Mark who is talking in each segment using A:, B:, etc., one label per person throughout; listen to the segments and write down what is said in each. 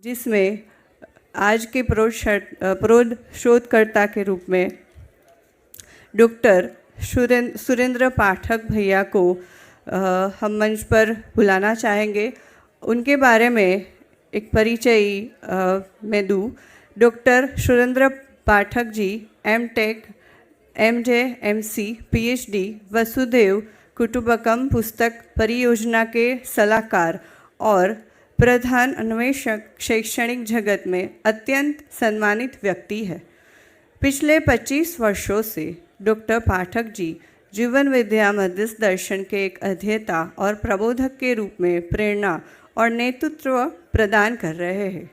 A: जिसमें आज के प्रौढ़ शोधकर्ता के रूप में डॉक्टर सुरेंद्र पाठक भैया को हम मंच पर बुलाना चाहेंगे। उनके बारे में एक परिचय मैं दूँ। Doctor Surendra Pathak ji M.Tech, M.J, M.C, PhD वसुधैव कुटुंबकम पुस्तक परियोजना के सलाहकार और प्रधान अन्वेषक शैक्षणिक जगत में अत्यंत सम्मानित व्यक्ति है। पिछले 25 वर्षों से डॉक्टर पाठक जी जीवन विद्या मध्यस्थ दर्शन के एक अध्येता और प्रबोधक के रूप में प्रेरणा और नेतृत्व प्रदान कर रहे हैं।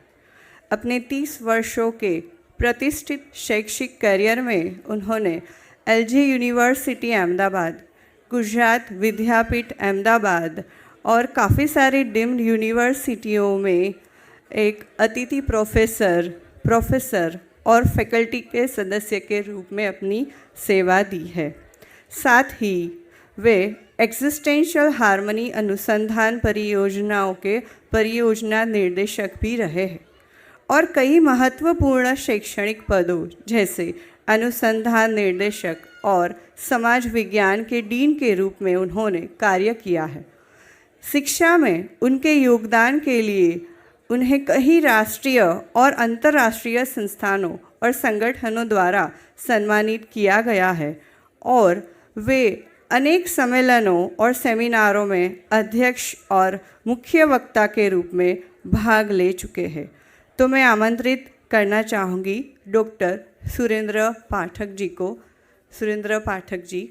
A: अपने 30 वर्षों के प्रतिष्ठित शैक्षिक करियर में उन्होंने LG यूनिवर्सिटी अहमदाबाद, गुजरात विद्यापीठ अहमदाबाद और काफ़ी सारी डीम्ड यूनिवर्सिटियों में एक अतिथि प्रोफेसर और फैकल्टी के सदस्य के रूप में अपनी सेवा दी है। साथ ही वे एक्जिस्टेंशियल हार्मनी अनुसंधान परियोजनाओं के परियोजना निर्देशक भी रहे हैं और कई महत्वपूर्ण शैक्षणिक पदों जैसे अनुसंधान निर्देशक और समाज विज्ञान के डीन के रूप में उन्होंने कार्य किया है। शिक्षा में उनके योगदान के लिए उन्हें कई राष्ट्रीय और अंतर्राष्ट्रीय संस्थानों और संगठनों द्वारा सम्मानित किया गया है और वे अनेक सम्मेलनों और सेमिनारों में अध्यक्ष और मुख्य वक्ता के रूप में भाग ले चुके हैं। तो मैं आमंत्रित करना चाहूँगी डॉक्टर सुरेंद्र पाठक जी को। सुरेंद्र पाठक जी।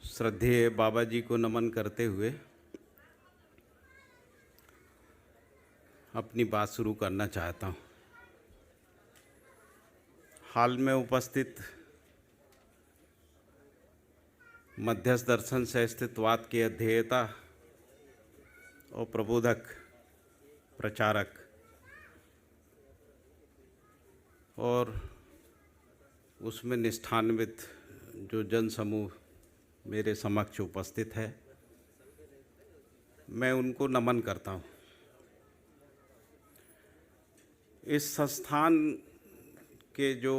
B: श्रद्धेय बाबा जी को नमन करते हुए अपनी बात शुरू करना चाहता हूँ। हाल में उपस्थित मध्यस्थ दर्शन से अस्तित्ववाद के अध्येता और प्रबोधक, प्रचारक और उसमें निष्ठान्वित जो जन समूह मेरे समक्ष उपस्थित है, मैं उनको नमन करता हूँ। इस संस्थान के जो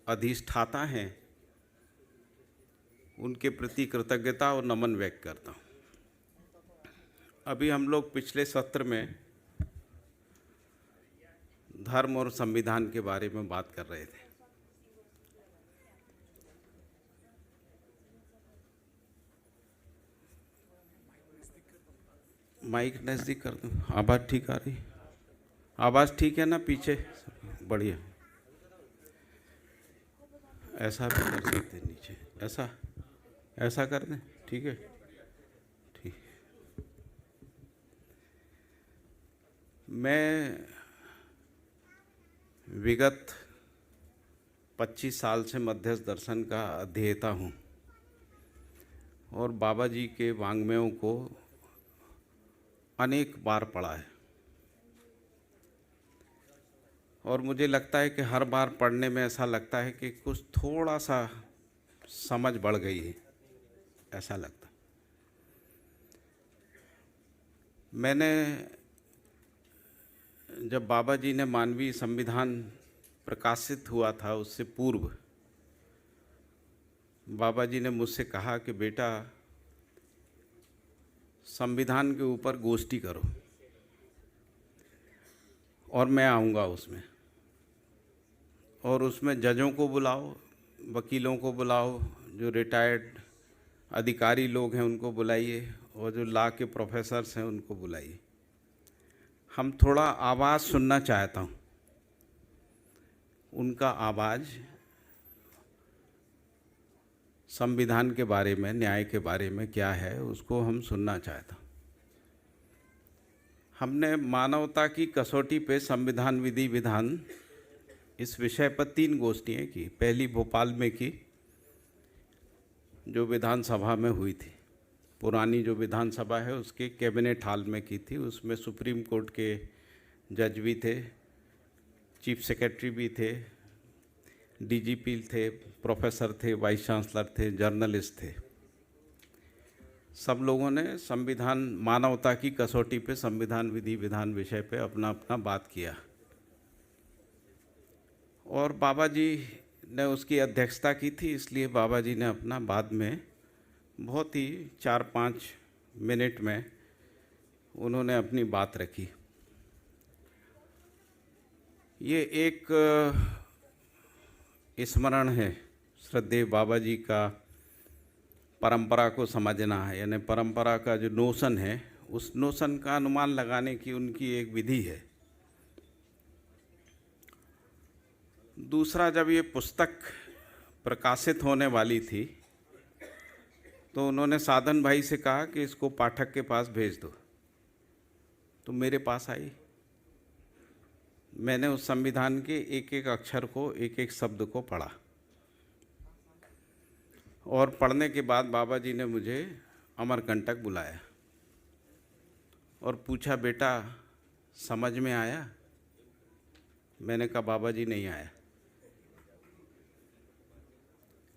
B: अधिष्ठाता हैं उनके प्रति कृतज्ञता और नमन व्यक्त करता हूँ। अभी हम लोग पिछले सत्र में धर्म और संविधान के बारे में बात कर रहे थे। माइक नज़दीक कर दूँ, आवाज़ ठीक आ रही? आवाज़ ठीक है ना? पीछे बढ़िया। ऐसा भी कर सकते, नीचे ऐसा कर दें, ठीक है? ठीक। मैं विगत 25 साल से मध्यस्थ दर्शन का अध्येता हूँ और बाबा जी के वाङ्मयों को अनेक बार पढ़ा है और मुझे लगता है कि हर बार पढ़ने में ऐसा लगता है कि कुछ थोड़ा सा समझ बढ़ गई है, ऐसा लगता। मैंने जब बाबा जी ने मानवीय संविधान प्रकाशित हुआ था उससे पूर्व बाबा जी ने मुझसे कहा कि बेटा संविधान के ऊपर गोष्ठी करो और मैं आऊँगा उसमें, और उसमें जजों को बुलाओ, वकीलों को बुलाओ, जो रिटायर्ड अधिकारी लोग हैं उनको बुलाइए और जो लॉ के प्रोफेसर्स हैं उनको बुलाइए। हम थोड़ा आवाज़ सुनना चाहता हूँ, उनका आवाज़ संविधान के बारे में, न्याय के बारे में क्या है उसको हम सुनना चाहता हूँ। हमने मानवता की कसौटी पे संविधान विधि विधान इस विषय पर 3 गोष्ठियाँ की। पहली भोपाल में की जो विधानसभा में हुई थी, पुरानी जो विधानसभा है उसके कैबिनेट हॉल में की थी। उसमें सुप्रीम कोर्ट के जज भी थे, चीफ सेक्रेटरी भी थे, डीजीपी थे, प्रोफेसर थे, वाइस चांसलर थे, जर्नलिस्ट थे। सब लोगों ने संविधान मानवता की कसौटी पे संविधान विधि विधान विषय पे अपना अपना बात किया और बाबा जी ने उसकी अध्यक्षता की थी, इसलिए बाबा जी ने अपना बाद में बहुत ही 4-5 मिनट में उन्होंने अपनी बात रखी। ये एक स्मरण है श्रद्धेय बाबा जी का, परंपरा को समझना है, यानी परंपरा का जो नोशन है उस नोशन का अनुमान लगाने की उनकी एक विधि है। दूसरा, जब ये पुस्तक प्रकाशित होने वाली थी तो उन्होंने साधन भाई से कहा कि इसको पाठक के पास भेज दो, तो मेरे पास आई। मैंने उस संविधान के एक एक अक्षर को, एक एक शब्द को पढ़ा और पढ़ने के बाद बाबा जी ने मुझे अमरकंटक बुलाया और पूछा, बेटा समझ में आया? मैंने कहा, बाबा जी नहीं आया।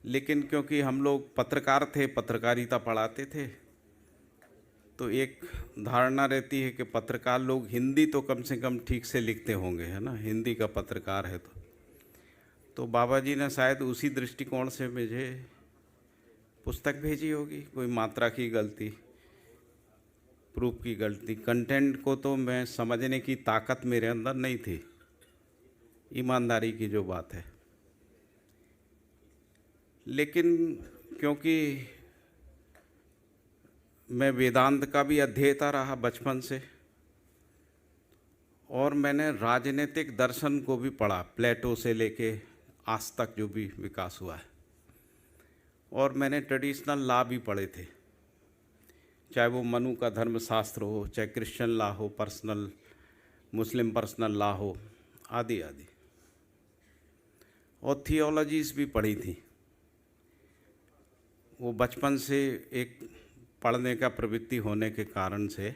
B: लेकिन क्योंकि हम लोग पत्रकार थे, पत्रकारिता पढ़ाते थे, तो एक धारणा रहती है कि पत्रकार लोग हिंदी तो कम से कम ठीक से लिखते होंगे, है ना, हिंदी का पत्रकार है तो बाबा जी ने शायद उसी दृष्टिकोण से मुझे पुस्तक भेजी होगी। कोई मात्रा की गलती, प्रूफ की गलती, कंटेंट को तो मैं समझने की ताकत मेरे अंदर नहीं थी, ईमानदारी की जो बात है। लेकिन क्योंकि मैं वेदांत का भी अध्येता रहा बचपन से और मैंने राजनीतिक दर्शन को भी पढ़ा, प्लेटो से लेके आज तक जो भी विकास हुआ है, और मैंने ट्रेडिशनल लॉ भी पढ़े थे, चाहे वो मनु का धर्मशास्त्र हो, चाहे क्रिश्चियन लॉ हो, पर्सनल मुस्लिम पर्सनल लॉ हो, आदि आदि, और थियोलॉजीज भी पढ़ी थी। वो बचपन से एक पढ़ने का प्रवृत्ति होने के कारण से,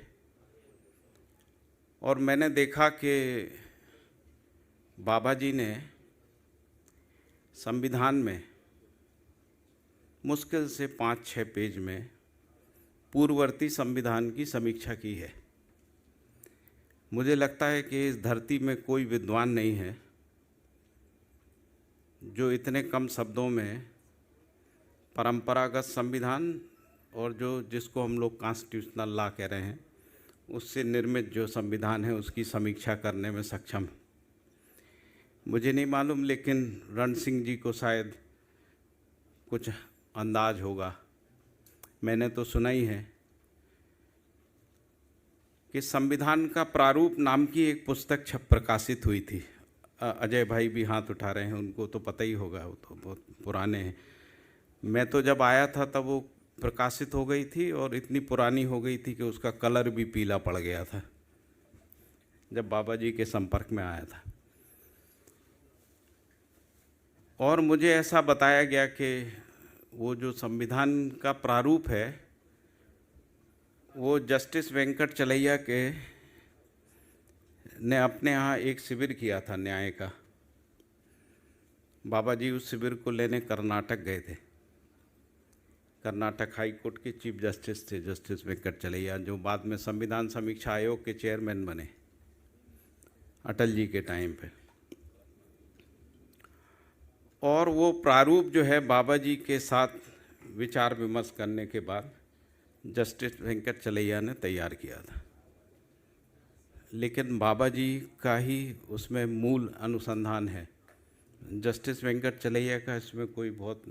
B: और मैंने देखा कि बाबा जी ने संविधान में मुश्किल से 5-6 पेज में पूर्ववर्ती संविधान की समीक्षा की है। मुझे लगता है कि इस धरती में कोई विद्वान नहीं है जो इतने कम शब्दों में परंपरागत संविधान और जिसको हम लोग कॉन्स्टिट्यूशनल लॉ कह रहे हैं, उससे निर्मित जो संविधान है उसकी समीक्षा करने में सक्षम। मुझे नहीं मालूम, लेकिन रण सिंह जी को शायद कुछ अंदाज होगा। मैंने तो सुना ही है कि संविधान का प्रारूप नाम की एक पुस्तक प्रकाशित हुई थी। अजय भाई भी हाथ उठा रहे हैं, उनको तो पता ही होगा, वो तो बहुत पुराने हैं। मैं तो जब आया था तब वो प्रकाशित हो गई थी और इतनी पुरानी हो गई थी कि उसका कलर भी पीला पड़ गया था जब बाबा जी के संपर्क में आया था। और मुझे ऐसा बताया गया कि वो जो संविधान का प्रारूप है वो जस्टिस वेंकट चलैया के ने अपने यहाँ एक शिविर किया था न्याय का। बाबा जी उस शिविर को लेने कर्नाटक गए थे। कर्नाटक हाई कोर्ट के चीफ जस्टिस थे जस्टिस वेंकट चलैया, जो बाद में संविधान समीक्षा आयोग के चेयरमैन बने अटल जी के टाइम पे। और वो प्रारूप जो है बाबा जी के साथ विचार विमर्श करने के बाद जस्टिस वेंकट चलैया ने तैयार किया था। लेकिन बाबा जी का ही उसमें मूल अनुसंधान है, जस्टिस वेंकट चलैया का इसमें कोई बहुत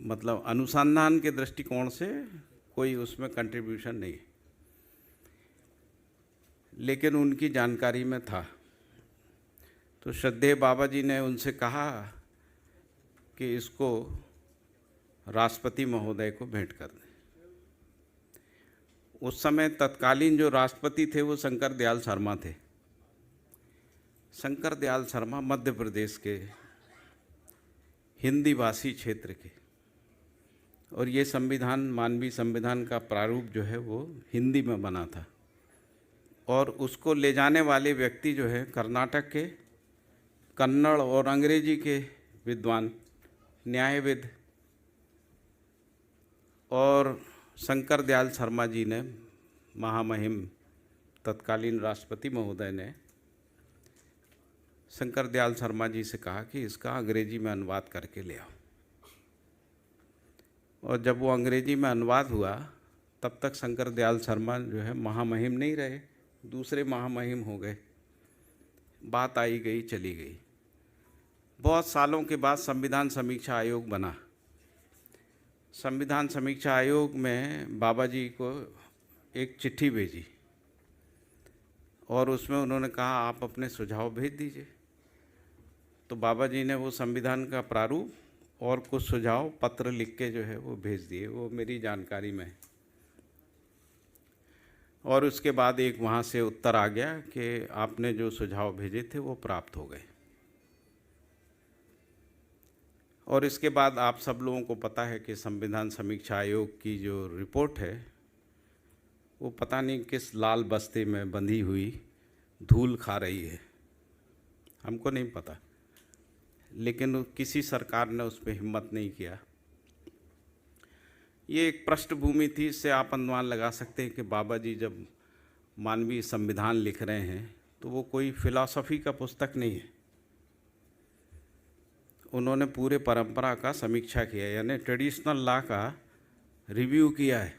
B: मतलब अनुसंधान के दृष्टिकोण से कोई उसमें कंट्रीब्यूशन नहीं, लेकिन उनकी जानकारी में था। तो श्रद्धेय बाबा जी ने उनसे कहा कि इसको राष्ट्रपति महोदय को भेंट कर दें। उस समय तत्कालीन जो राष्ट्रपति थे वो शंकर दयाल शर्मा थे। शंकर दयाल शर्मा मध्य प्रदेश के हिंदी भाषी क्षेत्र के, और ये संविधान, मानवीय संविधान का प्रारूप जो है वो हिंदी में बना था। और उसको ले जाने वाले व्यक्ति जो है कर्नाटक के कन्नड़ और अंग्रेजी के विद्वान, न्यायविद और शंकर दयाल शर्मा जी ने, महामहिम तत्कालीन राष्ट्रपति महोदय ने शंकर दयाल शर्मा जी से कहा कि इसका अंग्रेजी में अनुवाद करके ले आओ। और जब वो अंग्रेजी में अनुवाद हुआ तब तक शंकर दयाल शर्मा जो है महामहिम नहीं रहे, दूसरे महामहिम हो गए। बात आई गई चली गई। बहुत सालों के बाद संविधान समीक्षा आयोग बना। संविधान समीक्षा आयोग में बाबा जी को एक चिट्ठी भेजी और उसमें उन्होंने कहा आप अपने सुझाव भेज दीजिए। तो बाबा जी ने वो संविधान का प्रारूप और कुछ सुझाव पत्र लिख के जो है वो भेज दिए, वो मेरी जानकारी में है। और उसके बाद एक वहाँ से उत्तर आ गया कि आपने जो सुझाव भेजे थे वो प्राप्त हो गए। और इसके बाद आप सब लोगों को पता है कि संविधान समीक्षा आयोग की जो रिपोर्ट है वो पता नहीं किस लाल बस्ते में बंधी हुई धूल खा रही है, हमको नहीं पता, लेकिन किसी सरकार ने उस पर हिम्मत नहीं किया। ये एक पृष्ठभूमि थी, इससे आप अनुमान लगा सकते हैं कि बाबा जी जब मानवीय संविधान लिख रहे हैं तो वो कोई फिलॉसफी का पुस्तक नहीं है। उन्होंने पूरे परंपरा का समीक्षा किया, यानी ट्रेडिशनल लॉ का रिव्यू किया है।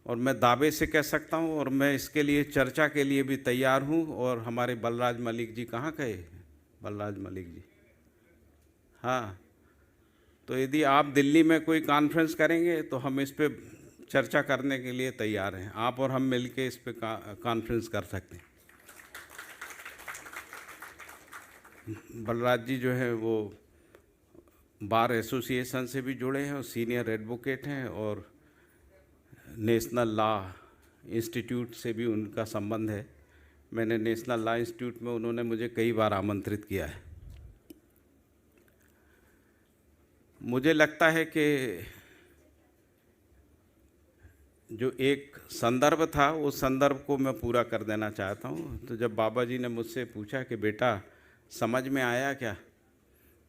B: और मैं दावे से कह सकता हूँ और मैं इसके लिए चर्चा के लिए भी तैयार हूँ। और हमारे बलराज मलिक जी कहाँ गए? बलराज मलिक जी, हाँ, तो यदि आप दिल्ली में कोई कॉन्फ्रेंस करेंगे तो हम इस पे चर्चा करने के लिए तैयार हैं। आप और हम मिलके इस पे कॉन्फ्रेंस कर सकते हैं। बलराज जी जो है वो बार एसोसिएशन से भी जुड़े हैं और सीनियर एडवोकेट हैं, और नेशनल लॉ इंस्टीट्यूट से भी उनका संबंध है। मैंने नेशनल लॉ इंस्टीट्यूट में उन्होंने मुझे कई बार आमंत्रित किया है। मुझे लगता है कि जो एक संदर्भ था उस संदर्भ को मैं पूरा कर देना चाहता हूँ। तो जब बाबा जी ने मुझसे पूछा कि बेटा समझ में आया क्या,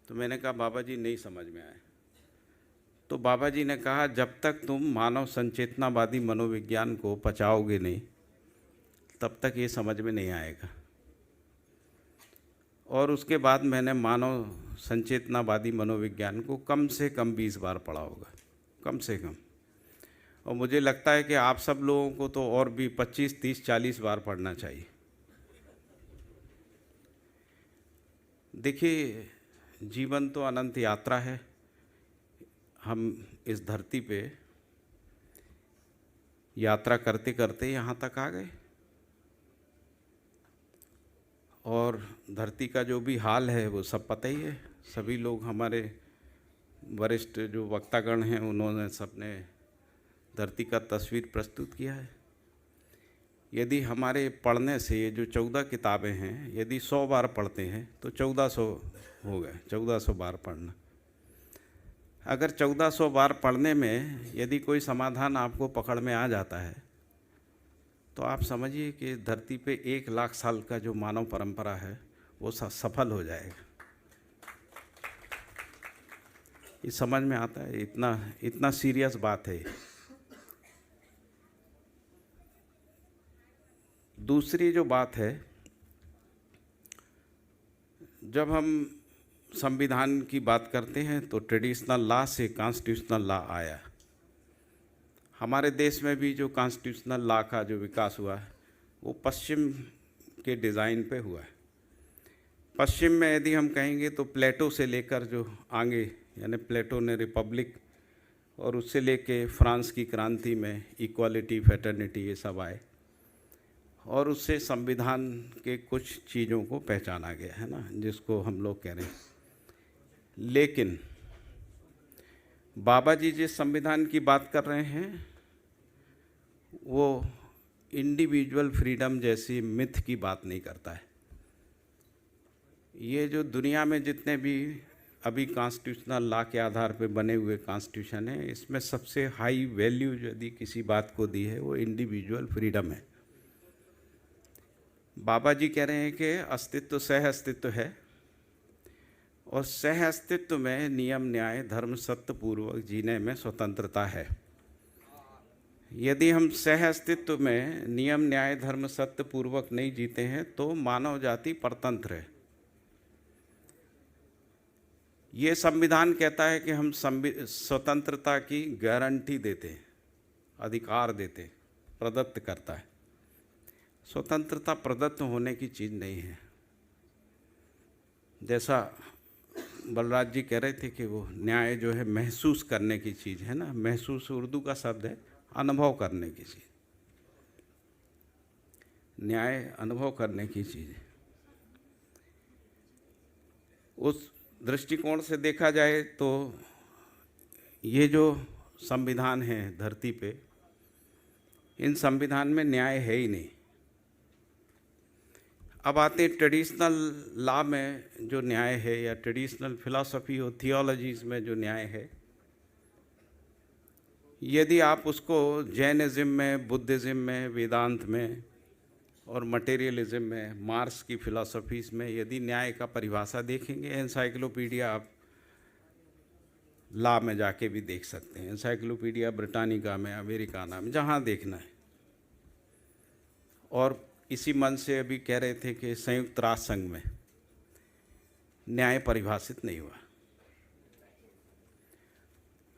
B: तो मैंने कहा बाबा जी नहीं समझ में आया। तो बाबा जी ने कहा जब तक तुम मानव संचेतनावादी मनोविज्ञान को पचाओगे नहीं तब तक ये समझ में नहीं आएगा। और उसके बाद मैंने मानव संचेतनावादी मनोविज्ञान को कम से कम 20 बार पढ़ा होगा, कम से कम। और मुझे लगता है कि आप सब लोगों को तो और भी 25, 30, 40 बार पढ़ना चाहिए। देखिए, जीवन तो अनंत यात्रा है। हम इस धरती पे यात्रा करते करते यहाँ तक आ गए, और धरती का जो भी हाल है वो सब पता ही है। सभी लोग, हमारे वरिष्ठ जो वक्तागण हैं, उन्होंने सबने धरती का तस्वीर प्रस्तुत किया है। यदि हमारे पढ़ने से ये जो 14 किताबें हैं, यदि 100 बार पढ़ते हैं तो 1400 हो गए, 1400 बार पढ़ना। अगर 1400 बार पढ़ने में यदि कोई समाधान आपको पकड़ में आ जाता है तो आप समझिए कि धरती पे 1 लाख साल का जो मानव परंपरा है वो सफल हो जाएगा। ये समझ में आता है, इतना सीरियस बात है। दूसरी जो बात है, जब हम संविधान की बात करते हैं तो ट्रेडिशनल लॉ से कॉन्स्टिट्यूशनल लॉ आया। हमारे देश में भी जो कॉन्स्टिट्यूशनल लॉ का जो विकास हुआ है वो पश्चिम के डिज़ाइन पे हुआ है। पश्चिम में यदि हम कहेंगे तो प्लेटो से लेकर जो आगे, यानी प्लेटो ने रिपब्लिक, और उससे लेके फ्रांस की क्रांति में इक्वालिटी, फ्रेटर्निटी, ये सब आए, और उससे संविधान के कुछ चीज़ों को पहचाना गया है ना, जिसको हम लोग कह रहे हैं। लेकिन बाबा जी जिस संविधान की बात कर रहे हैं वो इंडिविजुअल फ्रीडम जैसी मिथ की बात नहीं करता है। ये जो दुनिया में जितने भी अभी कॉन्स्टिट्यूशनल लॉ के आधार पर बने हुए कॉन्स्टिट्यूशन है, इसमें सबसे हाई वैल्यू यदि किसी बात को दी है वो इंडिविजुअल फ्रीडम है। बाबा जी कह रहे हैं कि अस्तित्व सह अस्तित्व है, और सह अस्तित्व में नियम न्याय धर्म सत्य पूर्वक जीने में स्वतंत्रता है। यदि हम सह अस्तित्व में नियम न्याय धर्म सत्य पूर्वक नहीं जीते हैं तो मानव जाति परतंत्र है। ये संविधान कहता है कि हम स्वतंत्रता की गारंटी देते हैं, अधिकार देते, प्रदत्त करता है। स्वतंत्रता प्रदत्त होने की चीज़ नहीं है। जैसा बलराज जी कह रहे थे कि वो न्याय जो है महसूस करने की चीज़ है ना, महसूस उर्दू का शब्द है, अनुभव करने की चीज़। न्याय अनुभव करने की चीज़ है। उस दृष्टिकोण से देखा जाए तो ये जो संविधान है धरती पे, इन संविधान में न्याय है ही नहीं। अब आते ट्रेडिशनल लॉ में जो न्याय है या ट्रेडिशनल फिलॉसफी और थियोलॉजीज़ में जो न्याय है, यदि आप उसको जैनिज़्म में, बुद्धिज़्म में, वेदांत में और मटेरियलिज्म में, मार्क्स की फिलॉसफीज़ में यदि न्याय का परिभाषा देखेंगे, एनसाइक्लोपीडिया आप लॉ में जाके भी देख सकते हैं, एनसाइक्लोपीडिया ब्रिटानिका में, अमेरिकाना में, जहाँ देखना है। और इसी मन से अभी कह रहे थे कि संयुक्त राष्ट्र संघ में न्याय परिभाषित नहीं हुआ।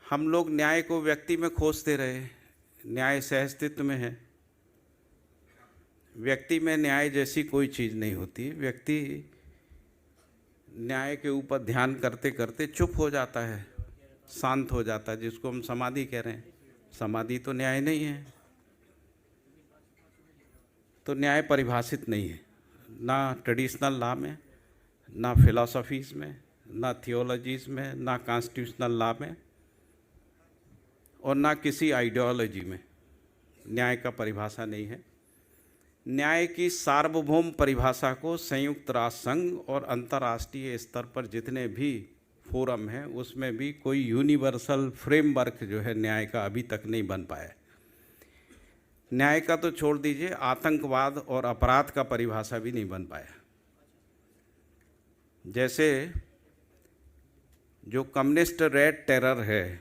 B: हम लोग न्याय को व्यक्ति में खोजते रहे। न्याय सहअस्तित्व में है। व्यक्ति में न्याय जैसी कोई चीज़ नहीं होती। व्यक्ति न्याय के ऊपर ध्यान करते करते चुप हो जाता है, शांत हो जाता है, जिसको हम समाधि कह रहे हैं। समाधि तो न्याय नहीं है। तो न्याय परिभाषित नहीं है, ना ट्रेडिशनल लॉ में, ना फिलॉसफीज़ में, ना थियोलॉजीज़ में, ना कॉन्स्टिट्यूशनल लॉ में, और ना किसी आइडियोलॉजी में न्याय का परिभाषा नहीं है। न्याय की सार्वभौम परिभाषा को संयुक्त राष्ट्र संघ और अंतर्राष्ट्रीय स्तर पर जितने भी फोरम हैं उसमें भी कोई यूनिवर्सल फ्रेमवर्क जो है न्याय का अभी तक नहीं बन पाया। न्याय का तो छोड़ दीजिए, आतंकवाद और अपराध का परिभाषा भी नहीं बन पाया। जैसे जो कम्युनिस्ट रेड टेरर है,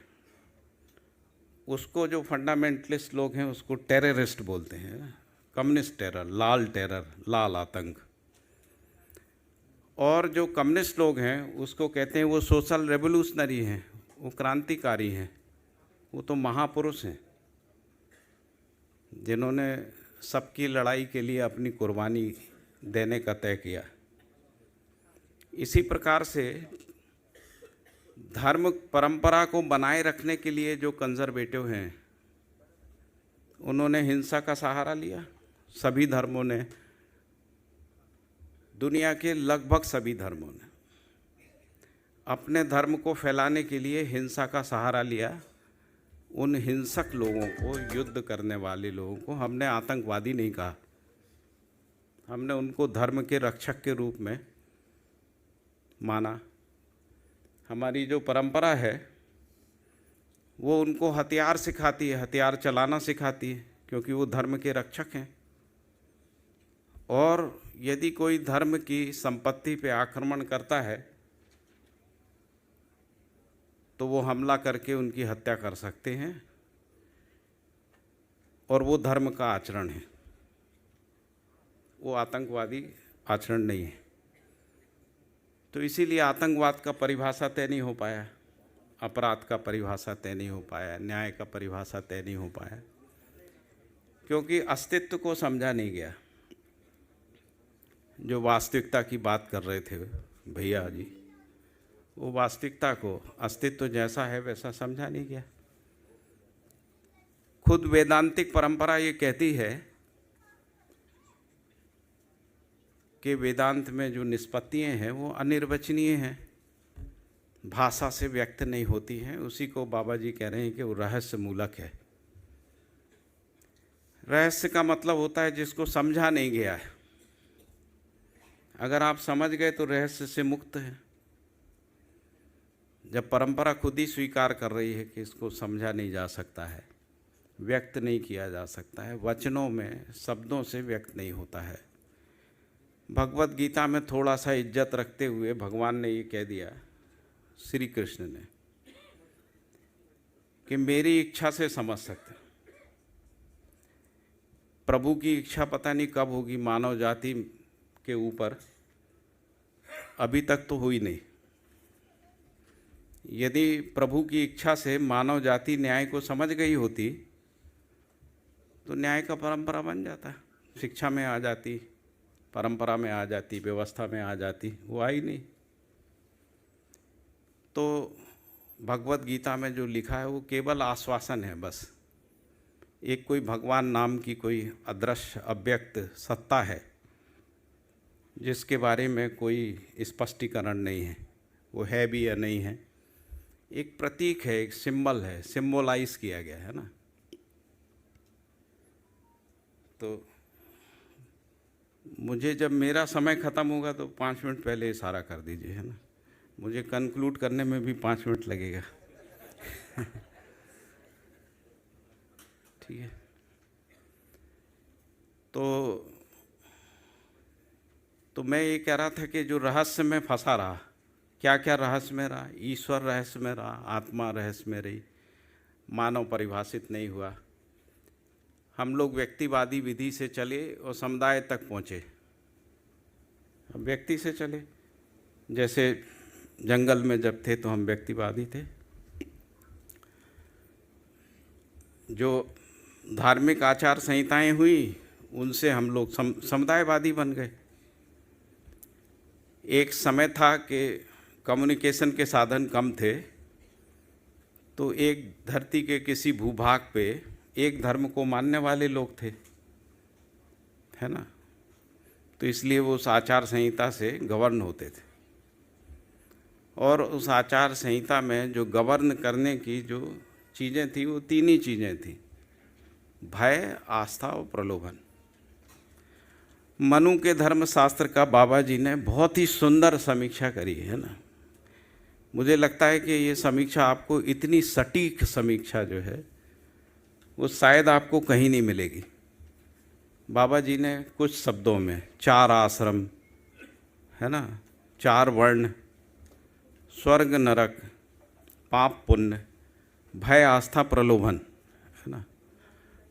B: उसको जो फंडामेंटलिस्ट लोग हैं उसको टेररिस्ट बोलते हैं। कम्युनिस्ट टेरर, लाल टेरर, लाल आतंक। और जो कम्युनिस्ट लोग हैं उसको कहते हैं वो सोशल रेवोल्यूशनरी हैं, वो क्रांतिकारी हैं, वो तो महापुरुष हैं जिन्होंने सबकी लड़ाई के लिए अपनी कुर्बानी देने का तय किया। इसी प्रकार से धर्म परंपरा को बनाए रखने के लिए जो कंजर्वेटिव हैं उन्होंने हिंसा का सहारा लिया। सभी धर्मों ने, दुनिया के लगभग सभी धर्मों ने अपने धर्म को फैलाने के लिए हिंसा का सहारा लिया। उन हिंसक लोगों को, युद्ध करने वाले लोगों को हमने आतंकवादी नहीं कहा। हमने उनको धर्म के रक्षक के रूप में माना। हमारी जो परंपरा है वो उनको हथियार सिखाती है, हथियार चलाना सिखाती है, क्योंकि वो धर्म के रक्षक हैं। और यदि कोई धर्म की संपत्ति पे आक्रमण करता है तो वो हमला करके उनकी हत्या कर सकते हैं, और वो धर्म का आचरण है, वो आतंकवादी आचरण नहीं है। तो इसीलिए आतंकवाद का परिभाषा तय नहीं हो पाया, अपराध का परिभाषा तय नहीं हो पाया, न्याय का परिभाषा तय नहीं हो पाया, क्योंकि अस्तित्व को समझा नहीं गया। जो वास्तविकता की बात कर रहे थे भैया जी, वो वास्तविकता को, अस्तित्व जैसा है वैसा समझा नहीं गया। खुद वेदांतिक परंपरा ये कहती है कि वेदांत में जो निष्पत्तियाँ हैं वो अनिर्वचनीय हैं, भाषा से व्यक्त नहीं होती हैं। उसी को बाबा जी कह रहे हैं कि वो रहस्य मूलक है। रहस्य का मतलब होता है जिसको समझा नहीं गया है। अगर आप समझ गए तो रहस्य से मुक्त है। जब परंपरा खुद ही स्वीकार कर रही है कि इसको समझा नहीं जा सकता है, व्यक्त नहीं किया जा सकता है, वचनों में, शब्दों से व्यक्त नहीं होता है, भगवत गीता में थोड़ा सा इज्जत रखते हुए भगवान ने ये कह दिया, श्री कृष्ण ने, कि मेरी इच्छा से समझ सकते। प्रभु की इच्छा पता नहीं कब होगी मानव जाति के ऊपर, अभी तक तो हुई नहीं। यदि प्रभु की इच्छा से मानव जाति न्याय को समझ गई होती तो न्याय का परंपरा बन जाता, शिक्षा में आ जाती, परंपरा में आ जाती, व्यवस्था में आ जाती। वो आई नहीं। तो भगवत गीता में जो लिखा है वो केवल आश्वासन है बस। एक कोई भगवान नाम की कोई अदृश्य अव्यक्त सत्ता है जिसके बारे में कोई स्पष्टीकरण नहीं है, वो है भी या नहीं है। एक प्रतीक है, एक सिंबल है, सिंबोलाइज किया गया है ना। तो मुझे जब मेरा समय ख़त्म होगा तो 5 मिनट पहले इशारा कर दीजिए, है ना। मुझे कंक्लूड करने में भी 5 मिनट लगेगा। ठीक है। तो मैं ये कह रहा था कि जो रहस्य में फंसा रहा, क्या क्या रहस्य में रहा, ईश्वर रहस्य में रहा, आत्मा रहस्य में रही, मानव परिभाषित नहीं हुआ। हम लोग व्यक्तिवादी विधि से चले और समुदाय तक पहुँचे। हम व्यक्ति से चले, जैसे जंगल में जब थे तो हम व्यक्तिवादी थे। जो धार्मिक आचार संहिताएं हुई उनसे हम लोग समुदायवादी बन गए। एक समय था कि कम्युनिकेशन के साधन कम थे, तो एक धरती के किसी भूभाग पे एक धर्म को मानने वाले लोग थे, है ना। तो इसलिए वो उस आचार संहिता से गवर्न होते थे। और उस आचार संहिता में जो गवर्न करने की जो चीज़ें थी वो 3 ही चीज़ें थी, भय, आस्था और प्रलोभन। मनु के धर्मशास्त्र का बाबा जी ने बहुत ही सुंदर समीक्षा करी है ना। मुझे लगता है कि ये समीक्षा आपको, इतनी सटीक समीक्षा जो है वो शायद आपको कहीं नहीं मिलेगी। बाबा जी ने कुछ शब्दों में 4 आश्रम, है ना, 4 वर्ण, स्वर्ग नरक, पाप पुण्य, भय आस्था प्रलोभन, है ना,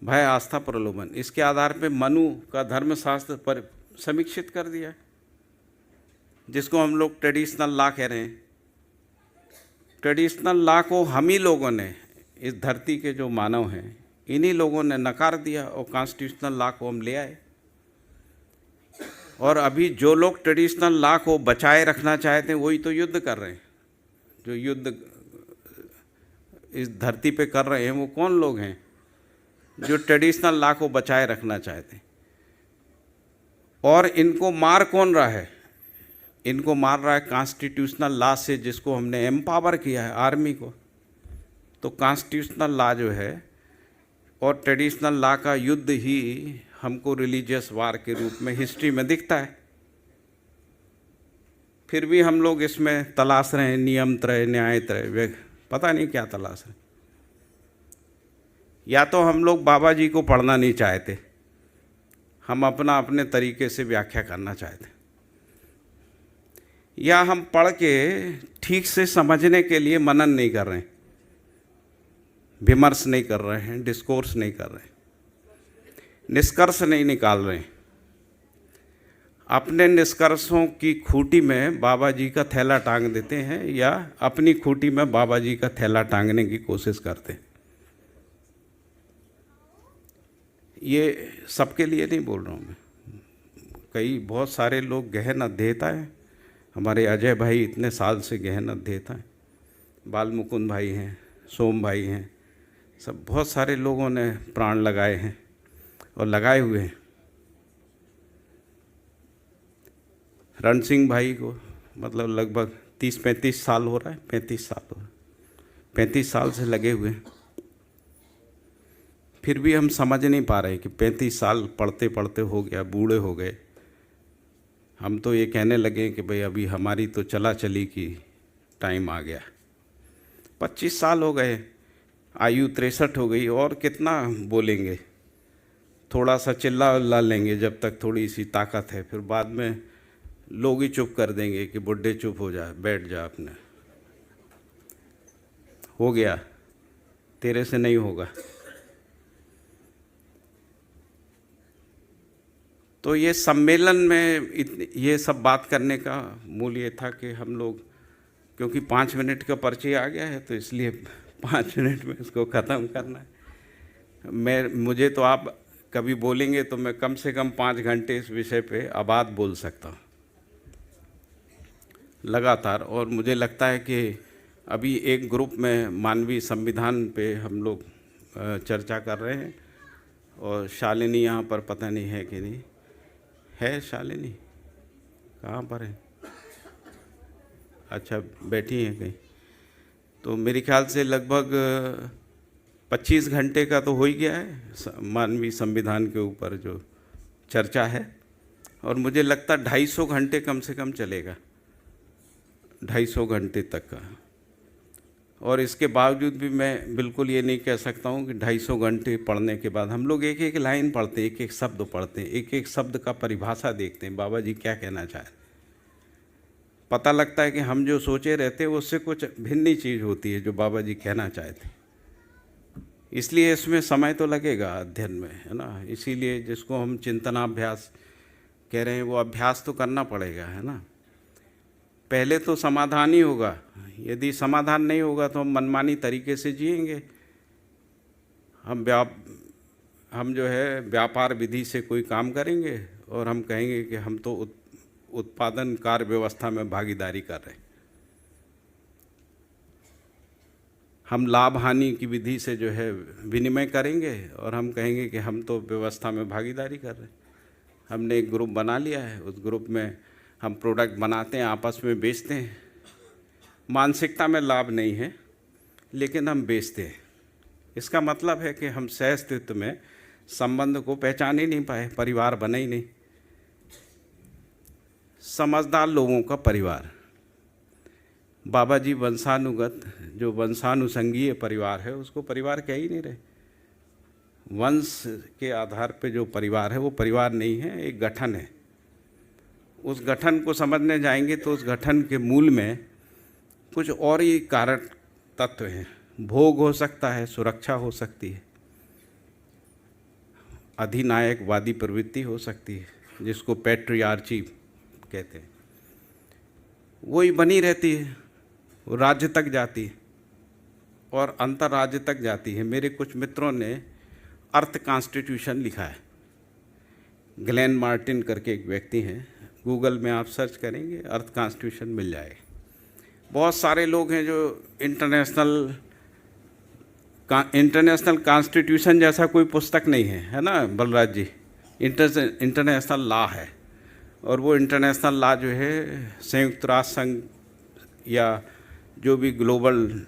B: भय आस्था प्रलोभन, इसके आधार पे मनु का धर्मशास्त्र पर समीक्षित कर दिया, जिसको हम लोग ट्रेडिशनल लॉ कह रहे हैं। ट्रेडिशनल लॉ को हम ही लोगों ने, इस धरती के जो मानव हैं, इन्हीं लोगों ने नकार दिया और कॉन्स्टिट्यूशनल लॉ को हम ले आए। और अभी जो लोग ट्रेडिशनल लॉ को बचाए रखना चाहते हैं वही तो युद्ध कर रहे हैं। जो युद्ध इस धरती पे कर रहे हैं वो कौन लोग हैं? जो ट्रेडिशनल लॉ को बचाए रखना चाहते हैं। और इनको मार कौन रहा है? इनको मार रहा है कॉन्स्टिट्यूशनल लॉ से, जिसको हमने एम्पावर किया है, आर्मी को। तो कॉन्स्टिट्यूशनल लॉ जो है और ट्रेडिशनल लॉ का युद्ध ही हमको रिलीजियस वार के रूप में हिस्ट्री में दिखता है। फिर भी हम लोग इसमें तलाश रहे हैं नियम त्रय, न्याय त्रय, पता नहीं क्या तलाश है। या तो हम लोग बाबा जी को पढ़ना नहीं चाहते, हम अपने तरीके से व्याख्या करना चाहते, या हम पढ़ के ठीक से समझने के लिए मनन नहीं कर रहे हैं, विमर्श नहीं कर रहे हैं, डिस्कोर्स नहीं कर रहे हैं, निष्कर्ष नहीं निकाल रहे हैं। अपने निष्कर्षों की खूंटी में बाबा जी का थैला टांग देते हैं, या अपनी खूंटी में बाबा जी का थैला टांगने की कोशिश करते हैं। ये सबके लिए नहीं बोल रहा हूँ मैं। बहुत सारे लोग गहन अध्येता हैं। हमारे अजय भाई इतने साल से गहन अध्येता हैं, बाल मुकुंद भाई हैं, सोम भाई हैं, सब बहुत सारे लोगों ने प्राण लगाए हैं और लगाए हुए हैं। रण सिंह भाई को मतलब लगभग 30-35 साल हो रहा है, 35 साल हो रहा है, 35 साल से लगे हुए हैं। फिर भी हम समझ नहीं पा रहे कि 35 साल पढ़ते पढ़ते हो गया, बूढ़े हो गए। हम तो ये कहने लगे कि भाई अभी हमारी तो चला चली की टाइम आ गया। 25 साल हो गए, आयु 63 हो गई, और कितना बोलेंगे। थोड़ा सा चिल्ला उल्ला लेंगे जब तक थोड़ी सी ताकत है, फिर बाद में लोग ही चुप कर देंगे कि बुड्ढे चुप हो जा, बैठ जा, अपने हो गया, तेरे से नहीं होगा। तो ये सम्मेलन में ये सब बात करने का मूल ये था कि हम लोग, क्योंकि 5 मिनट का पर्ची आ गया है तो इसलिए 5 मिनट में इसको ख़त्म करना है। मुझे तो आप कभी बोलेंगे तो मैं कम से कम 5 घंटे इस विषय पे आबाद बोल सकता हूँ लगातार। और मुझे लगता है कि अभी एक ग्रुप में मानवीय संविधान पे हम लोग चर्चा कर रहे हैं, और शालिनी यहाँ पर पता नहीं है कि नहीं है। शालिनी कहाँ पर है? अच्छा, बैठी हैं कहीं। तो मेरे ख्याल से लगभग 25 घंटे का तो हो ही गया है मानवीय संविधान के ऊपर जो चर्चा है, और मुझे लगता है 250 घंटे कम से कम चलेगा, 250 घंटे तक का। और इसके बावजूद भी मैं बिल्कुल ये नहीं कह सकता हूँ कि 250 घंटे पढ़ने के बाद हम लोग एक एक लाइन पढ़ते हैं, एक एक शब्द पढ़ते हैं, एक एक शब्द का परिभाषा देखते हैं, बाबा जी क्या कहना चाह रहे। पता लगता है कि हम जो सोचे रहते हैं उससे कुछ भिन्न ही चीज़ होती है जो बाबा जी कहना चाहते। इसलिए इसमें समय तो लगेगा अध्ययन में, है ना। इसीलिए जिसको हम चिंतनाभ्यास कह रहे हैं वो अभ्यास तो करना पड़ेगा, है ना। पहले तो समाधान ही होगा, यदि समाधान नहीं होगा तो हम मनमानी तरीके से जिएंगे। हम जो है व्यापार विधि से कोई काम करेंगे और हम कहेंगे कि हम तो उत्पादन कार्य व्यवस्था में भागीदारी कर रहे हैं। हम लाभ हानि की विधि से जो है विनिमय करेंगे और हम कहेंगे कि हम तो व्यवस्था में भागीदारी कर रहे हैं। हमने एक ग्रुप बना लिया है, उस ग्रुप में हम प्रोडक्ट बनाते हैं, आपस में बेचते हैं। मानसिकता में लाभ नहीं है लेकिन हम बेचते हैं। इसका मतलब है कि हम सह अस्तित्व में संबंध को पहचान ही नहीं पाए, परिवार बने ही नहीं। समझदार लोगों का परिवार, बाबा जी वंशानुगत जो वंशानुसंगीय परिवार है उसको परिवार कह ही नहीं रहे। वंश के आधार पे जो परिवार है वो परिवार नहीं है, एक गठन है। उस गठन को समझने जाएंगे तो उस गठन के मूल में कुछ और ही कारक तत्व हैं। भोग हो सकता है, सुरक्षा हो सकती है, अधिनायकवादी प्रवृत्ति हो सकती है, जिसको पैट्रियार्ची कहते हैं, वही बनी रहती है, वो राज्य तक जाती है और अंतर्राज्य तक जाती है। मेरे कुछ मित्रों ने अर्थ कॉन्स्टिट्यूशन लिखा है, ग्लेन मार्टिन करके एक व्यक्ति हैं, गूगल में आप सर्च करेंगे अर्थ कॉन्स्टिट्यूशन मिल जाएगा। बहुत सारे लोग हैं जो इंटरनेशनल कॉन्स्टिट्यूशन जैसा कोई पुस्तक नहीं है, है ना बलराज जी। इंटरनेशनल लॉ है, और वो इंटरनेशनल लॉ जो है संयुक्त राष्ट्र संघ या जो भी ग्लोबल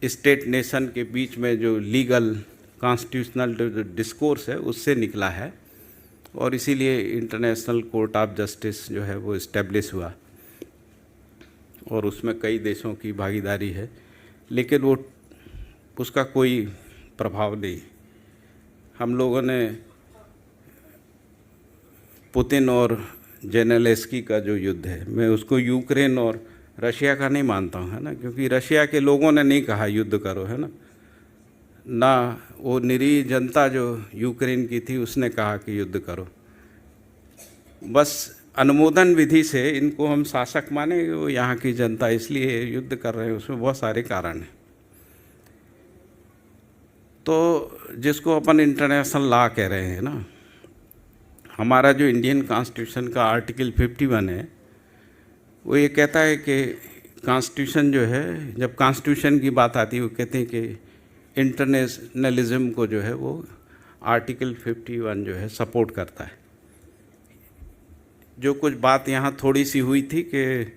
B: स्टेट नेशन के बीच में जो लीगल कॉन्स्टिट्यूशनल डिस्कोर्स है उससे निकला है, और इसीलिए इंटरनेशनल कोर्ट ऑफ जस्टिस जो है वो इस्टेब्लिश हुआ, और उसमें कई देशों की भागीदारी है, लेकिन वो उसका कोई प्रभाव नहीं। हम लोगों ने पुतिन और जेलेंस्की का जो युद्ध है, मैं उसको यूक्रेन और रशिया का नहीं मानता हूँ, है ना, क्योंकि रशिया के लोगों ने नहीं कहा युद्ध करो, है ना वो निरीह जनता जो यूक्रेन की थी उसने कहा कि युद्ध करो। बस अनुमोदन विधि से इनको हम शासक माने, वो यहाँ की जनता इसलिए युद्ध कर रहे हैं, उसमें बहुत सारे कारण हैं। तो जिसको अपन इंटरनेशनल लॉ कह रहे हैं ना, हमारा जो इंडियन कॉन्स्टिट्यूशन का आर्टिकल 51 है वो ये कहता है कि कॉन्स्टिट्यूशन जो है, जब कॉन्स्टिट्यूशन की बात आती है वो कहते हैं कि इंटरनेशनलिज्म को जो है वो आर्टिकल 51 जो है सपोर्ट करता है। जो कुछ बात यहाँ थोड़ी सी हुई थी कि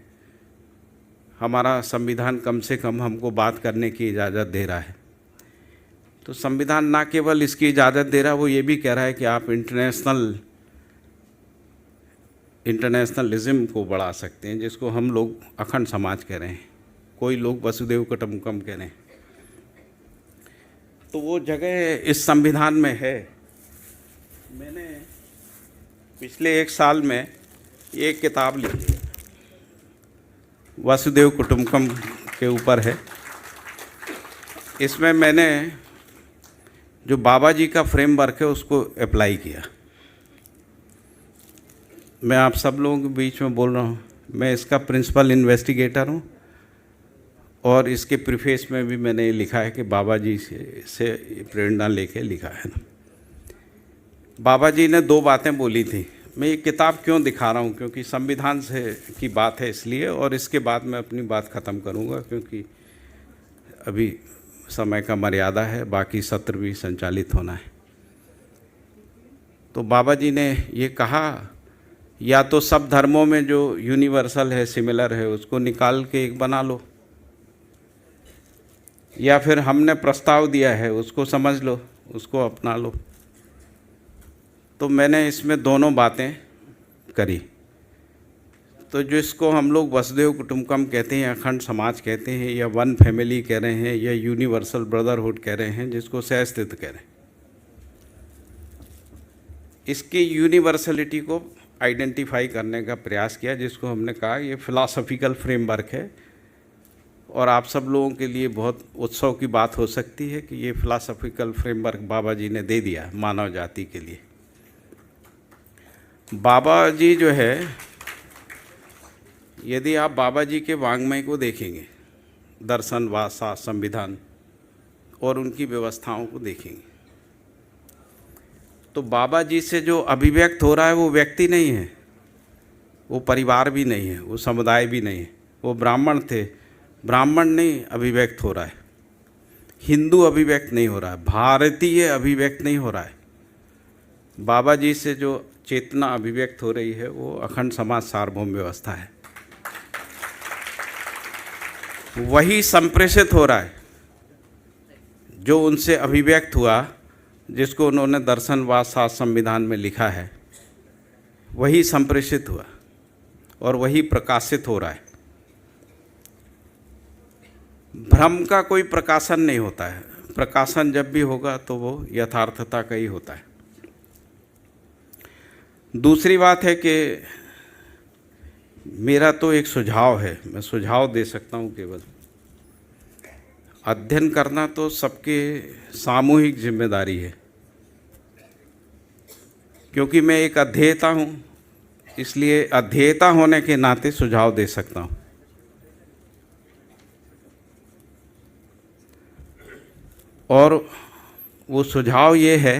B: हमारा संविधान कम से कम हमको बात करने की इजाज़त दे रहा है, तो संविधान ना केवल इसकी इजाज़त दे रहा है, वो ये भी कह रहा है कि आप इंटरनेशनलिज्म को बढ़ा सकते हैं, जिसको हम लोग अखंड समाज कह रहे हैं, कोई लोग वसुदेव कुटुंबकम कह रहे हैं। तो वो जगह इस संविधान में है। मैंने पिछले 1 साल में एक किताब लिखी है, वसुदेव कुटुंबकम के ऊपर है। इसमें मैंने जो बाबा जी का फ्रेमवर्क है उसको अप्लाई किया। मैं आप सब लोगों के बीच में बोल रहा हूँ, मैं इसका प्रिंसिपल इन्वेस्टिगेटर हूँ और इसके प्रीफेस में भी मैंने लिखा है कि बाबा जी से प्रेरणा लेके लिखा है ना। बाबा जी ने 2 बातें बोली थी। मैं ये किताब क्यों दिखा रहा हूँ, क्योंकि संविधान से की बात है इसलिए, और इसके बाद मैं अपनी बात ख़त्म करूँगा क्योंकि अभी समय का मर्यादा है, बाकी सत्र भी संचालित होना है। तो बाबा जी ने ये कहा, या तो सब धर्मों में जो यूनिवर्सल है, सिमिलर है, उसको निकाल के एक बना लो, या फिर हमने प्रस्ताव दिया है उसको समझ लो, उसको अपना लो। तो मैंने इसमें दोनों बातें करी। तो जो इसको हम लोग वसुदेव कुटुंबकम कहते हैं, अखंड समाज कहते हैं, या वन फैमिली कह रहे हैं, या यूनिवर्सल ब्रदरहुड कह रहे हैं, जिसको सहअस्तित्व कह रहे हैं, इसकी यूनिवर्सलिटी को आइडेंटिफाई करने का प्रयास किया, जिसको हमने कहा ये फिलॉसफिकल फ्रेमवर्क है। और आप सब लोगों के लिए बहुत उत्सव की बात हो सकती है कि ये फिलॉसफिकल फ्रेमवर्क बाबा जी ने दे दिया मानव जाति के लिए। बाबा जी जो है, यदि आप बाबा जी के वाङ्मय को देखेंगे, दर्शन, वासा, संविधान और उनकी व्यवस्थाओं को देखेंगे, तो बाबा जी से जो अभिव्यक्त हो रहा है वो व्यक्ति नहीं है, वो परिवार भी नहीं है, वो समुदाय भी नहीं है। वो ब्राह्मण थे, ब्राह्मण नहीं अभिव्यक्त हो रहा है, हिंदू अभिव्यक्त नहीं हो रहा है, भारतीय अभिव्यक्त नहीं हो रहा है। बाबा जी से जो चेतना अभिव्यक्त हो रही है वो अखंड समाज सार्वभौम व्यवस्था है, वही संप्रेषित हो रहा है जो उनसे अभिव्यक्त हुआ, जिसको उन्होंने दर्शनवाद शास्त्र संविधान में लिखा है, वही संप्रेषित हुआ और वही प्रकाशित हो रहा है। भ्रम का कोई प्रकाशन नहीं होता है, प्रकाशन जब भी होगा तो वो यथार्थता का ही होता है। दूसरी बात है कि मेरा तो एक सुझाव है, मैं सुझाव दे सकता हूँ केवल। अध्ययन करना तो सबके सामूहिक जिम्मेदारी है, क्योंकि मैं एक अध्येता हूँ, इसलिए अध्येता होने के नाते सुझाव दे सकता हूँ। और वो सुझाव ये है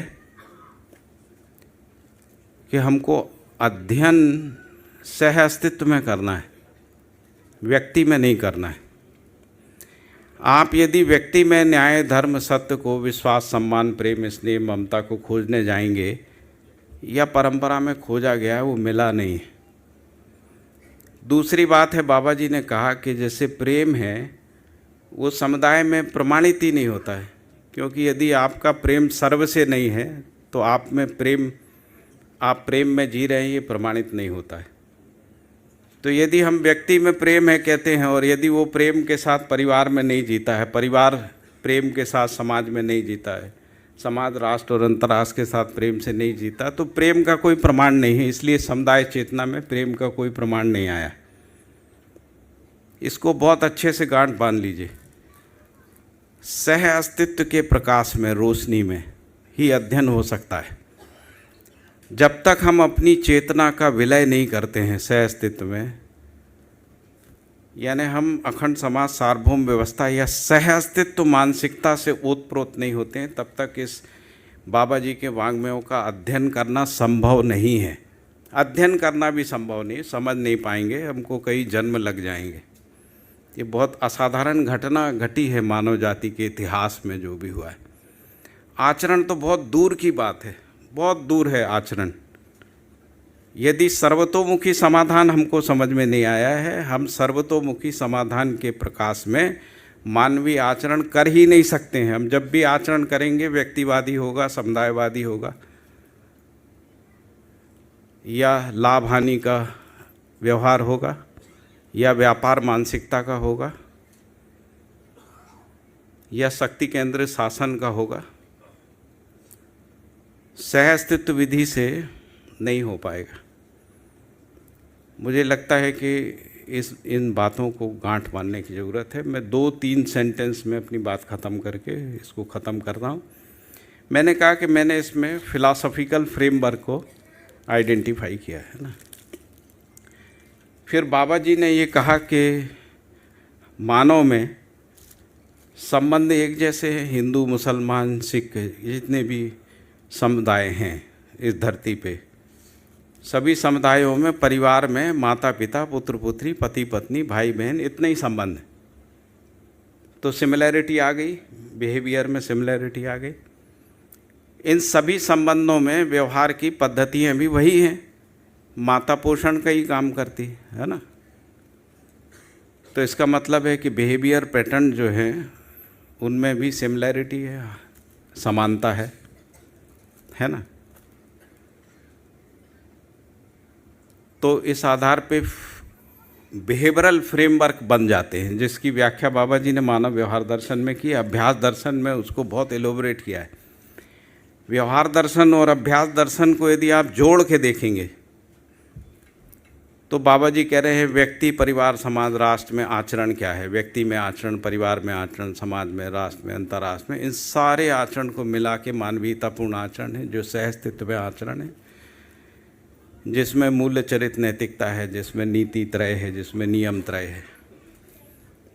B: कि हमको अध्ययन सह अस्तित्व में करना है, व्यक्ति में नहीं करना है। आप यदि व्यक्ति में न्याय, धर्म, सत्य को, विश्वास, सम्मान, प्रेम, स्नेह, ममता को खोजने जाएंगे, या परंपरा में खोजा गया है, वो मिला नहीं है। दूसरी बात है, बाबा जी ने कहा कि जैसे प्रेम है वो समुदाय में प्रमाणित ही नहीं होता है, क्योंकि यदि आपका प्रेम सर्व से नहीं है तो आप प्रेम में जी रहे हैं, ये प्रमाणित नहीं होता है। तो यदि हम व्यक्ति में प्रेम है कहते हैं, और यदि वो प्रेम के साथ परिवार में नहीं जीता है, परिवार प्रेम के साथ समाज में नहीं जीता है, समाज राष्ट्र और अंतर्राष्ट्र के साथ प्रेम से नहीं जीता, तो प्रेम का कोई प्रमाण नहीं है। इसलिए समुदाय चेतना में प्रेम का कोई प्रमाण नहीं आया। इसको बहुत अच्छे से गांठ बांध लीजिए। सह अस्तित्व के प्रकाश में, रोशनी में ही अध्ययन हो सकता है। जब तक हम अपनी चेतना का विलय नहीं करते हैं सह अस्तित्व में, यानी हम अखंड समाज सार्वभौम व्यवस्था या सह अस्तित्व मानसिकता से ओतप्रोत नहीं होते हैं, तब तक इस बाबा जी के वाङ्मयों का अध्ययन करना संभव नहीं है। अध्ययन करना भी संभव नहीं, समझ नहीं पाएंगे, हमको कई जन्म लग जाएंगे। ये बहुत असाधारण घटना घटी है मानव जाति के इतिहास में, जो भी हुआ है। आचरण तो बहुत दूर की बात है, बहुत दूर है आचरण। यदि सर्वतोमुखी समाधान हमको समझ में नहीं आया है, हम सर्वतोमुखी समाधान के प्रकाश में मानवीय आचरण कर ही नहीं सकते हैं। हम जब भी आचरण करेंगे व्यक्तिवादी होगा, समुदायवादी होगा, या लाभ हानि का व्यवहार होगा, या व्यापार मानसिकता का होगा। या शक्ति केंद्रित शासन का होगा, सह अस्तित्व विधि से नहीं हो पाएगा। मुझे लगता है कि इन बातों को गांठ बांधने की ज़रूरत है। मैं 2-3 सेंटेंस में अपनी बात ख़त्म करके इसको ख़त्म कर रहा हूँ। मैंने कहा कि मैंने इसमें फ़िलासफ़िकल फ्रेमवर्क को आइडेंटिफाई किया है ना। फिर बाबा जी ने ये कहा कि मानव में संबंध एक जैसे हैं, हिंदू, मुसलमान, सिख, जितने भी समुदाय हैं इस धरती पे, सभी समुदायों में परिवार में माता पिता, पुत्र पुत्री, पति पत्नी, भाई बहन, इतने ही संबंध। तो सिमिलैरिटी आ गई, बिहेवियर में सिमिलैरिटी आ गई। इन सभी संबंधों में व्यवहार की पद्धतियाँ भी वही हैं, माता पोषण का ही काम करती है ना। तो इसका मतलब है कि बिहेवियर पैटर्न जो है उनमें भी सिमिलैरिटी है, समानता है ना। तो इस आधार पे बिहेवियरल फ्रेमवर्क बन जाते हैं, जिसकी व्याख्या बाबा जी ने मानव व्यवहार दर्शन में की। अभ्यास दर्शन में उसको बहुत एलोबरेट किया है। व्यवहार दर्शन और अभ्यास दर्शन को यदि आप जोड़ के देखेंगे तो बाबा जी कह रहे हैं व्यक्ति, परिवार, समाज, राष्ट्र में आचरण क्या है। व्यक्ति में आचरण, परिवार में आचरण, समाज में, राष्ट्र में, अंतर्राष्ट्र में, इन सारे आचरण को मिला के मानवीयतापूर्ण आचरण है, जो सहअस्तित्व में आचरण है, जिसमें मूल्य चरित्र नैतिकता है, जिसमें नीति त्रय है, जिसमें नियम त्रय है,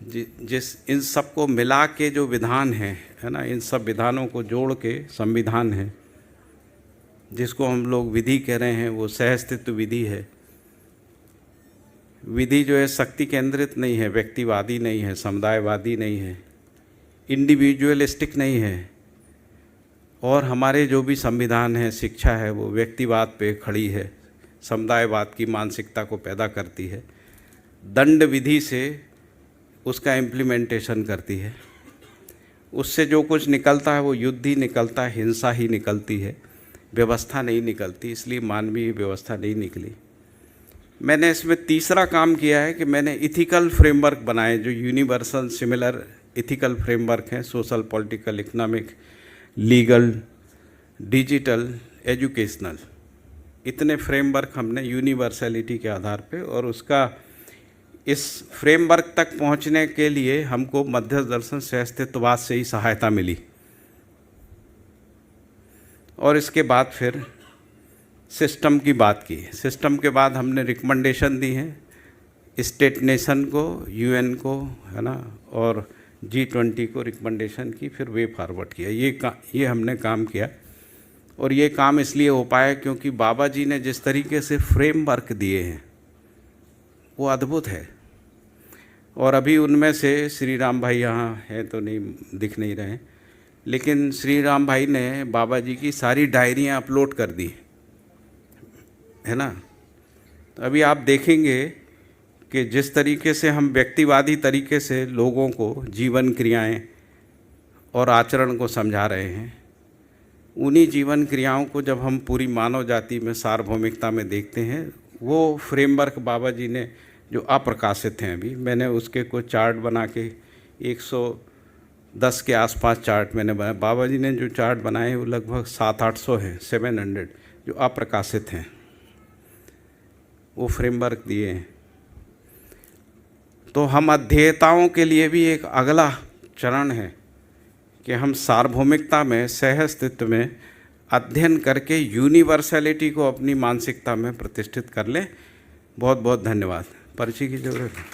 B: जिस इन सब को मिला के जो विधान है ना, इन सब विधानों को जोड़ के संविधान है, जिसको हम लोग विधि कह रहे हैं, वो सहअस्तित्व विधि है। विधि जो है शक्ति केंद्रित नहीं है, व्यक्तिवादी नहीं है, समुदायवादी नहीं है, इंडिविजुअलिस्टिक नहीं है। और हमारे जो भी संविधान है, शिक्षा है, वो व्यक्तिवाद पे खड़ी है, समुदायवाद की मानसिकता को पैदा करती है, दंड विधि से उसका इम्प्लीमेंटेशन करती है। उससे जो कुछ निकलता है वो युद्ध ही निकलता है, हिंसा ही निकलती है, व्यवस्था नहीं निकलती। इसलिए मानवीय व्यवस्था नहीं निकली। मैंने इसमें तीसरा काम किया है कि मैंने इथिकल फ्रेमवर्क बनाए, जो यूनिवर्सल सिमिलर इथिकल फ्रेमवर्क हैं, social, political, economic, legal, digital, educational. इतने फ्रेमवर्क हमने यूनिवर्सलिटी के आधार पे, और उसका इस फ्रेमवर्क तक पहुंचने के लिए हमको मध्यस्थ दर्शन सहअस्तित्ववाद से ही सहायता मिली। और इसके बाद फिर सिस्टम की बात की। सिस्टम के बाद हमने रिकमेंडेशन दी हैं स्टेट नेशन को, यूएन को, है ना, और G20 को रिकमेंडेशन की, फिर वे फॉरवर्ड किया। ये हमने काम किया। और ये काम इसलिए हो पाया क्योंकि बाबा जी ने जिस तरीके से फ्रेमवर्क दिए हैं वो अद्भुत है। और अभी उनमें से श्री राम भाई यहाँ हैं तो नहीं, दिख नहीं रहे, लेकिन श्री राम भाई ने बाबा जी की सारी डायरियाँ अपलोड कर दी है ना। तो अभी आप देखेंगे कि जिस तरीके से हम व्यक्तिवादी तरीके से लोगों को जीवन क्रियाएं और आचरण को समझा रहे हैं, उन्हीं जीवन क्रियाओं को जब हम पूरी मानव जाति में सार्वभौमिकता में देखते हैं, वो फ्रेमवर्क बाबा जी ने जो अप्रकाशित हैं, अभी मैंने उसके कुछ चार्ट बना के 110 के आसपास चार्ट मैंने बनाया। बाबा जी ने जो चार्ट बनाए वो लगभग 700-800 हैं, 700 जो अप्रकाशित हैं, वो फ्रेमवर्क दिए हैं। तो हम अध्येताओं के लिए भी एक अगला चरण है कि हम सार्वभौमिकता में, सहअस्तित्व में अध्ययन करके यूनिवर्सलिटी को अपनी मानसिकता में प्रतिष्ठित कर लें। बहुत बहुत धन्यवाद। पर्ची की जरूरत है।